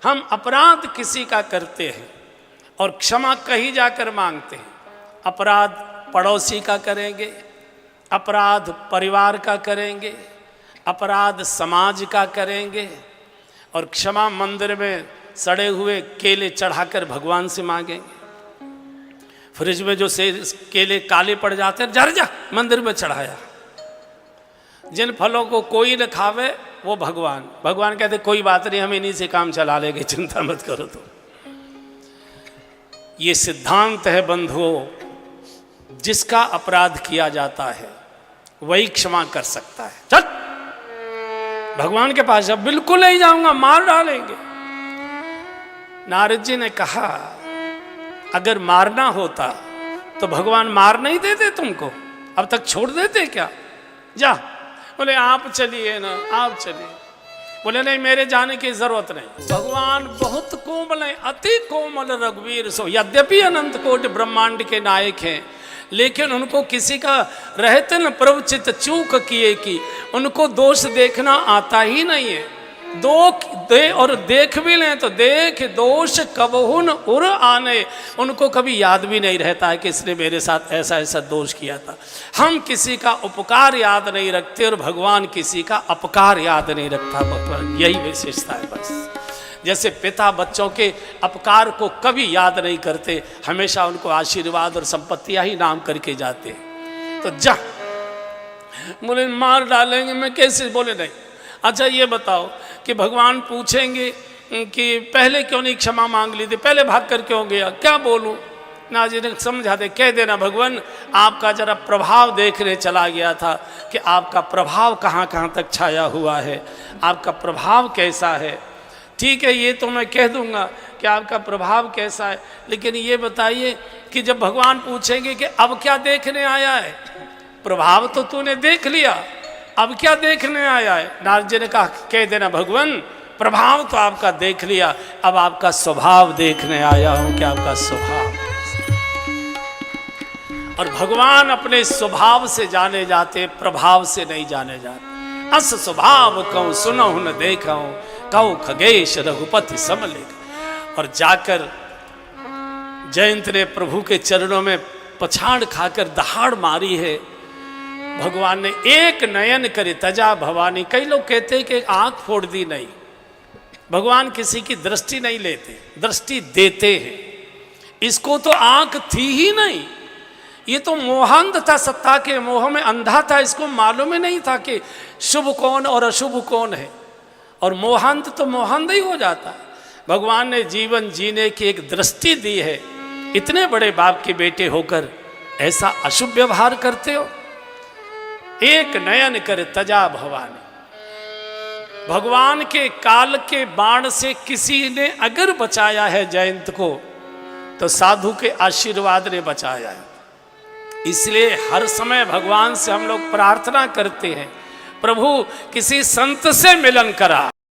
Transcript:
हम अपराध किसी का करते हैं और क्षमा कहीं जाकर मांगते हैं। अपराध पड़ोसी का करेंगे, अपराध परिवार का करेंगे, अपराध समाज का करेंगे, और क्षमा मंदिर में सड़े हुए केले चढ़ाकर भगवान से मांगेंगे। फ्रिज में जो से केले काले पड़ जाते हैं, जा मंदिर में चढ़ाया। जिन फलों को कोई न खावे वो भगवान कहते कोई बात नहीं, हम इन्हीं से काम चला लेंगे, चिंता मत करो। तो ये सिद्धांत है बंधुओं, जिसका अपराध किया जाता है वही क्षमा कर सकता है। चल भगवान के पास, अब बिल्कुल नहीं जाऊंगा, मार डालेंगे। नारद जी ने कहा अगर मारना होता तो भगवान मार नहीं देते तुमको, अब तक छोड़ देते क्या? जा। बोले आप चलिए ना, आप चलिए। बोले नहीं, मेरे जाने की जरूरत नहीं। भगवान बहुत कोमल है, अति कोमल रघुवीर सो। यद्यपि अनंत कोटि ब्रह्मांड के नायक हैं, लेकिन उनको किसी का रहते न प्रवचित चूक किए कि उनको दोष देखना आता ही नहीं है। और देख भी लें तो देख दोष कबहुन उर आने, उनको कभी याद भी नहीं रहता है कि इसने मेरे साथ ऐसा ऐसा दोष किया था। हम किसी का उपकार याद नहीं रखते और भगवान किसी का अपकार याद नहीं रखता। भगवान यही विशेषता है बस। जैसे पिता बच्चों के अपकार को कभी याद नहीं करते, हमेशा उनको आशीर्वाद और संपत्तियां ही नाम करके जाते हैं। तो जा। बोले मार डालेंगे, मैं कैसे? बोले नहीं। अच्छा ये बताओ कि भगवान पूछेंगे कि पहले क्यों नहीं क्षमा मांग ली थी, पहले भाग कर क्यों गया? क्या बोलूं? ना जी ने समझा दे, कह देना भगवान आपका जरा प्रभाव देखने चला गया था कि आपका प्रभाव कहाँ कहाँ तक छाया हुआ है, आपका प्रभाव कैसा है। ठीक है, ये तो मैं कह दूंगा कि आपका प्रभाव कैसा है, लेकिन ये बताइए कि जब भगवान पूछेंगे कि अब क्या देखने आया है? प्रभाव तो तूने देख लिया, अब क्या देखने आया है? नारद जी ने कहा कह देना भगवान प्रभाव तो आपका देख लिया, अब आपका स्वभाव देखने आया हूं कि आपका स्वभाव। और भगवान अपने स्वभाव से जाने जाते, प्रभाव से नहीं जाने जाते। अस स्वभाव कहूं सुनहु न देखूं, कहूं खगेश रघुपति समलेख। और जाकर जयंत ने प्रभु के चरणों में पछाड़ खाकर दहाड़ मारी है। भगवान ने एक नयन करे तजा भवानी। कई लोग कहते हैं कि आंख फोड़ दी, नहीं, भगवान किसी की दृष्टि नहीं लेते, दृष्टि देते हैं। इसको तो आंख थी ही नहीं, ये तो मोहांध था, सत्ता के मोह में अंधा था, इसको मालूम ही नहीं था कि शुभ कौन और अशुभ कौन है। और मोहांध तो मोहांध ही हो जाता। भगवान ने जीवन जीने की एक दृष्टि दी है। इतने बड़े बाप के बेटे होकर ऐसा अशुभ व्यवहार करते हो? एक नयन कर तजा भवानी। भगवान के काल के बाण से किसी ने अगर बचाया है जयंत को, तो साधु के आशीर्वाद ने बचाया है। इसलिए हर समय भगवान से हम लोग प्रार्थना करते हैं, प्रभु किसी संत से मिलन करा,